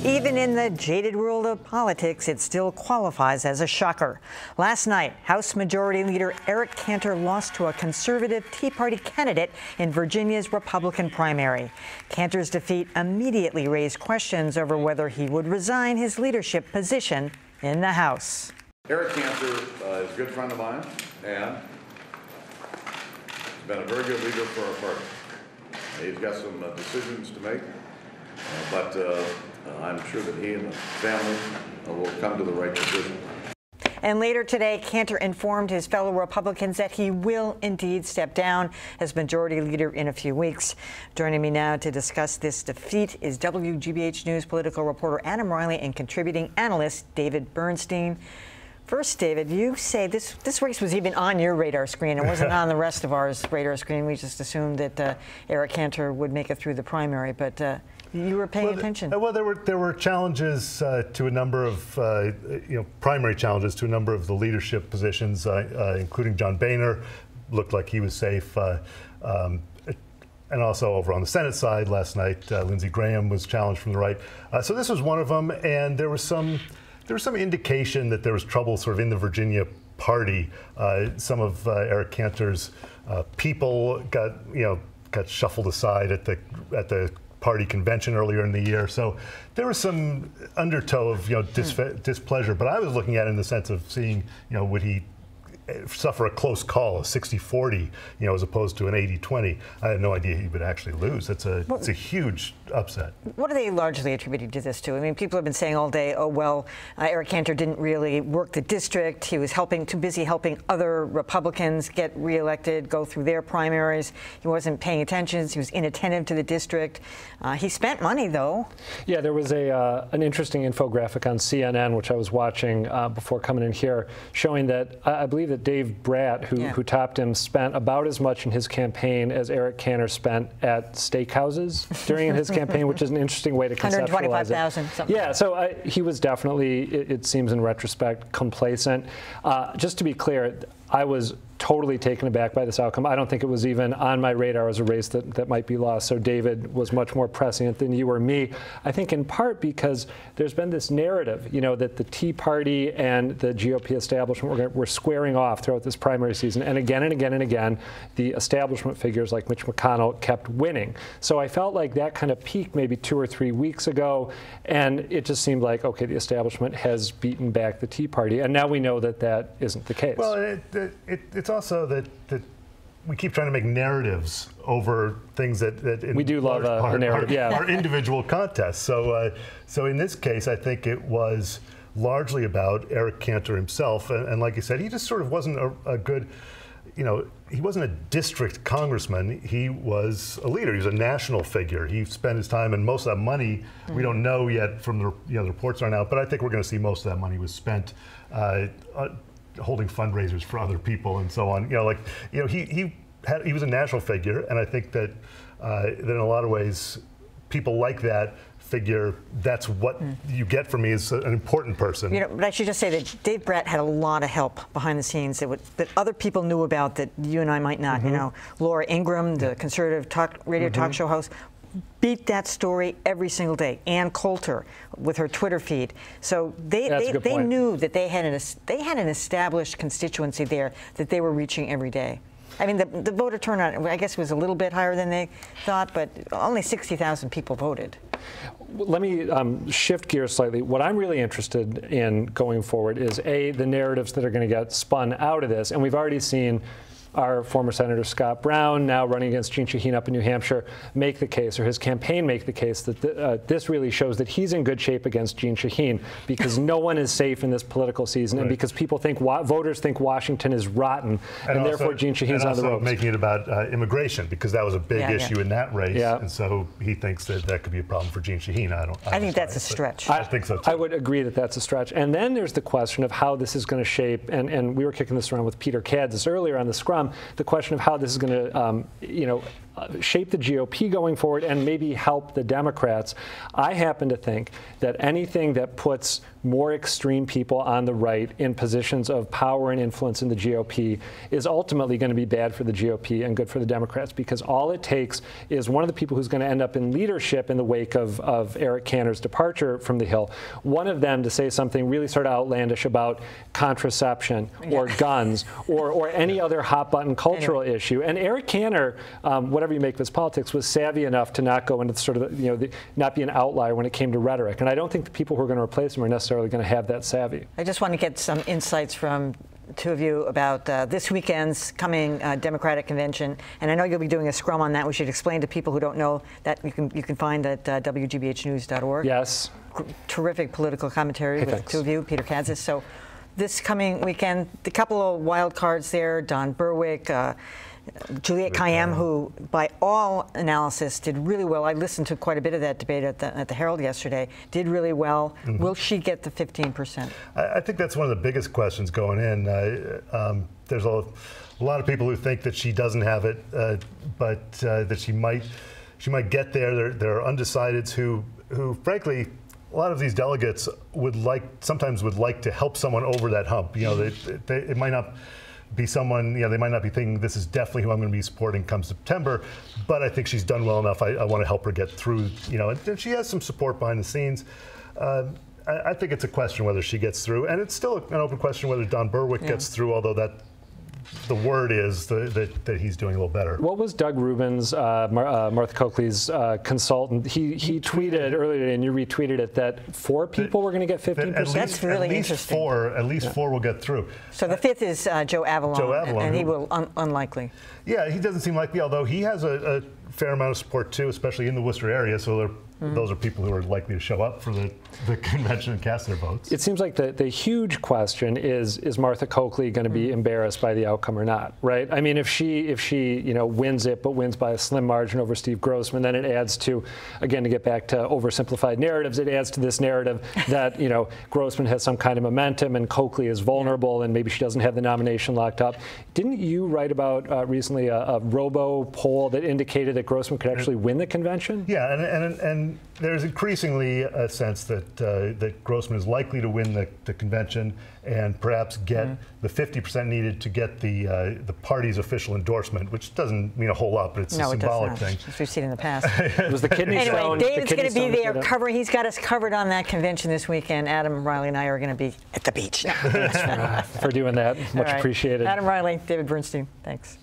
Even in the jaded world of politics, it still qualifies as a shocker. Last night, House Majority Leader Eric Cantor lost to a conservative Tea Party candidate in Virginia's Republican primary. Cantor's defeat immediately raised questions over whether he would resign his leadership position in the House. Eric Cantor is a good friend of mine and has been a very good leader for our party. He's got some decisions to make, but I'm sure that he and the family will come to the right decision. And later today, Cantor informed his fellow Republicans that he will indeed step down as Majority Leader in a few weeks. Joining me now to discuss this defeat is WGBH News political reporter Adam Reilly and contributing analyst David Bernstein. First, David, you say this race was even on your radar screen. It wasn't on the rest of our radar screen. We just assumed that Eric Cantor would make it through the primary, but you were paying attention. Well, there were challenges to a number of primary challenges to a number of the leadership positions, including John Boehner. Looked like he was safe. And also over on the Senate side last night, Lindsey Graham was challenged from the right. So this was one of them, and there was some indication that there was trouble sort of in the Virginia party. Some of Eric Cantor's people got shuffled aside at the party convention earlier in the year. So there was some undertow of displeasure. But I was looking at it in the sense of seeing would he suffer a close call, a 60-40, as opposed to an 80-20. I had no idea he would actually lose. It's a huge upset. What are they largely attributing to this to? I mean, people have been saying all day, oh, well, Eric Cantor didn't really work the district. He was too busy helping other Republicans get reelected, go through their primaries. He wasn't paying attention. He was inattentive to the district. He spent money, though. Yeah, there was an interesting infographic on CNN, which I was watching before coming in here, showing that I believe that Dave Bratt, who topped him, spent about as much in his campaign as Eric Cantor spent at steakhouses during his campaign, which is an interesting way to conceptualize it. $125,000. Yeah, so he was definitely, it seems in retrospect, complacent. Just to be clear, I was totally taken aback by this outcome. I don't think it was even on my radar as a race that might be lost. So David was much more prescient than you or me. I think in part because there's been this narrative, that the Tea Party and the GOP establishment were squaring off throughout this primary season. And again and again and again, the establishment figures like Mitch McConnell kept winning. So I felt like that kind of peaked maybe 2 or 3 weeks ago. And it just seemed like, okay, the establishment has beaten back the Tea Party. And now we know that that isn't the case. Well, it's also that we keep trying to make narratives over things that in we do love a narrative, are individual contests. So in this case, I think it was largely about Eric Cantor himself, and like you said, he just sort of wasn't a good, he wasn't a district congressman. He was a leader. He was a national figure. He spent his time, and most of that money we don't know yet from the reports aren't out, but I think we're going to see most of that money was spent holding fundraisers for other people and so on. He was a national figure, and I think that in a lot of ways, people like that figure. That's what you get from me as an important person. But I should just say that Dave Bratt had a lot of help behind the scenes that other people knew about that you and I might not. Laura Ingraham, the conservative radio talk show host, beat that story every single day. Ann Coulter with her Twitter feed. So they knew that they had an established constituency there that they were reaching every day. I mean, the voter turnout, I guess, was a little bit higher than they thought, but only 60,000 people voted. Let me shift gears slightly. What I'm really interested in going forward is, A, the narratives that are going to get spun out of this. And we've already seen our former Senator Scott Brown, now running against Jeanne Shaheen up in New Hampshire, make the case, or his campaign make the case, that this really shows that he's in good shape against Jeanne Shaheen, because no one is safe in this political season, and because people think voters think Washington is rotten, and therefore Jeanne Shaheen's on the ropes. Making it about immigration, because that was a big issue in that race, and so he thinks that could be a problem for Jeanne Shaheen. I think that's a stretch. I think so too. I would agree that that's a stretch. And then there's the question of how this is going to shape, and we were kicking this around with Peter Kadzis earlier on the Scrum, the question of how this is going to, shape the GOP going forward and maybe help the Democrats. I happen to think that anything that puts more extreme people on the right in positions of power and influence in the GOP is ultimately going to be bad for the GOP and good for the Democrats, because all it takes is one of the people who's going to end up in leadership in the wake of Eric Cantor's departure from the Hill, one of them to say something really sort of outlandish about contraception or guns or any other hot-button cultural issue. And Eric Cantor, whatever you make of his politics, was savvy enough to not go into sort of, not be an outlier when it came to rhetoric. And I don't think the people who are going to replace him are necessarily going to have that savvy. I just want to get some insights from two of you about this weekend's coming Democratic convention, and I know you'll be doing a scrum on that. We should explain to people who don't know that you can find at WGBHnews.org. Yes. Terrific political commentary with two of you, Peter Kadzis. So this coming weekend, a couple of wild cards there: Don Berwick, Juliette Kayyem, who by all analysis did really well. I listened to quite a bit of that debate at the Herald yesterday. Did really well. Will she get the 15%? I think that's one of the biggest questions going in. There's a lot of people who think that she doesn't have it, but that she might get there. There are undecideds who frankly, a lot of these delegates sometimes would like to help someone over that hump. It might not be someone, they might not be thinking this is definitely who I'm going to be supporting come September, but I think she's done well enough. I want to help her get through, and she has some support behind the scenes. I think it's a question whether she gets through, and it's still an open question whether Don Berwick gets through, although the word is that he's doing a little better. What was Doug Rubin's, Martha Coakley's consultant? He tweeted earlier today, and you retweeted it, that 4 people were going to get 15%. That's really interesting. At least four will get through. So the 5th is Joe Avalon, and he will unlikely. Yeah, he doesn't seem likely, although he has a fair amount of support too, especially in the Worcester area. So those are people who are likely to show up for the convention and cast their votes. It seems like the huge question is Martha Coakley going to be embarrassed by the outcome or not, right? I mean, if she wins it, but wins by a slim margin over Steve Grossman, then it adds to, again, to get back to oversimplified narratives, it adds to this narrative that Grossman has some kind of momentum and Coakley is vulnerable and maybe she doesn't have the nomination locked up. Didn't you write about recently a robo poll that indicated that Grossman could actually win the convention? Yeah, and there's increasingly a sense that Grossman is likely to win the convention and perhaps get the 50% needed to get the party's official endorsement, which doesn't mean a whole lot, but it's a symbolic thing. As we've seen in the past. It was the kidney stone. Anyway, David's going to be there covering. He's got us covered on that convention this weekend. Adam Reilly and I are going to be at the beach. For doing that. Much appreciated. Adam Reilly, David Bernstein. Thanks.